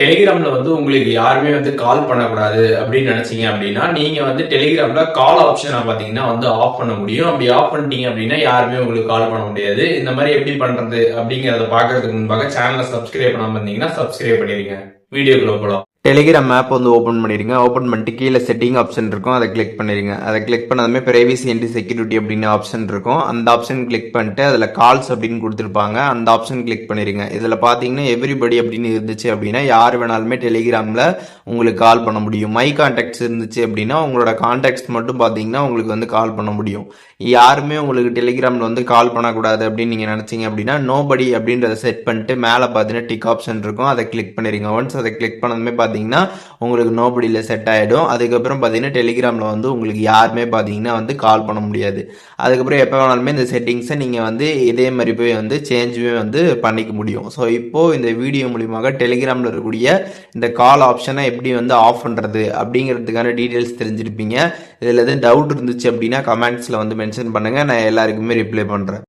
டெலிகிராம்ல வந்து உங்களுக்கு யாருமே வந்து கால் பண்ணக்கூடாது அப்படின்னு நினைச்சீங்க அப்படின்னா நீங்க வந்து டெலிகிராம்ல கால் ஆப்ஷனை பாத்தீங்கன்னா வந்து ஆஃப் பண்ண முடியும். அப்படி ஆஃப் பண்ணிட்டீங்க அப்படின்னா யாருமே உங்களுக்கு கால் பண்ண முடியாது. இந்த மாதிரி எப்படி பண்றது அப்படிங்கறத பாக்குறதுக்கு முன்பாக சேனலை சப்ஸ்கிரைப் பண்ணாம இருந்தீங்கன்னா சப்ஸ்கிரைப் பண்ணிருங்க. வீடியோக்குள்ள போலாம். டெலிகிராம் ஆப் வந்து ஓப்பன் பண்ணிடுங்க. ஓப்பன் பண்ணிட்டு கீழே செட்டிங் ஆப்ஷன் இருக்கும், அதை கிளிக் பண்ணிடுங்க. அதை கிளிக் பண்ணதுமே பிரைவசி அண்ட் செக்யூரிட்டி அப்படின்னு ஆப்ஷன் இருக்கும். அந்த ஆப்ஷன் கிளிக் பண்ணிட்டு அதில் கால்ஸ் அப்படின்னு கொடுத்துருப்பாங்க, அந்த ஆப்ஷன் கிளிக் பண்ணிடுங்க. இதில் பார்த்தீங்கன்னா எவ்ரிபடி அப்படின்னு இருந்துச்சு அப்படின்னா யார் வேணாலுமே டெலிகிராமில் உங்களுக்கு கால் பண்ண முடியும். மை கான்டாக்ட்ஸ் இருந்துச்சு அப்படின்னா உங்களோட கான்டாக்ட்ஸ் மட்டும் பார்த்தீங்கன்னா உங்களுக்கு வந்து கால் பண்ண முடியும். யாருமே உங்களுக்கு டெலிகிராமில் வந்து கால் பண்ணக்கூடாது அப்படின்னு நீங்கள் நினச்சிங்க அப்படின்னா நோபடி அப்படின்றத செட் பண்ணிட்டு மேலே பார்த்தீங்கன்னா டிக் ஆப்ஷன் இருக்கும், அதை கிளிக் பண்ணிடுங்க. ஒன்ஸ் அதை கிளிக் பண்ணதுமே பார்த்தீங்கன்னா உங்களுக்கு நோபடியில் செட் ஆகிடும். அதுக்கப்புறம் பார்த்தீங்கன்னா டெலிகிராமில் வந்து உங்களுக்கு யாருமே பார்த்தீங்கன்னா வந்து கால் பண்ண முடியாது. அதுக்கப்புறம் எப்போ வேணாலுமே இந்த செட்டிங்ஸை நீங்கள் வந்து இதே மாதிரி போய் வந்து சேஞ்சுமே வந்து பண்ணிக்க முடியும். ஸோ இப்போது இந்த வீடியோ மூலியமாக டெலிகிராமில் இருக்கக்கூடிய இந்த கால் ஆப்ஷனை எப்படி வந்து ஆஃப் பண்ணுறது அப்படிங்கிறதுக்கான டீட்டெயில்ஸ் தெரிஞ்சிருப்பீங்க. இதில் எதுவும் டவுட் இருந்துச்சு அப்படின்னா கமெண்ட்ஸில் வந்து மென்ஷன் பண்ணுங்கள், நான் எல்லாருக்குமே ரிப்ளை பண்ணுறேன்.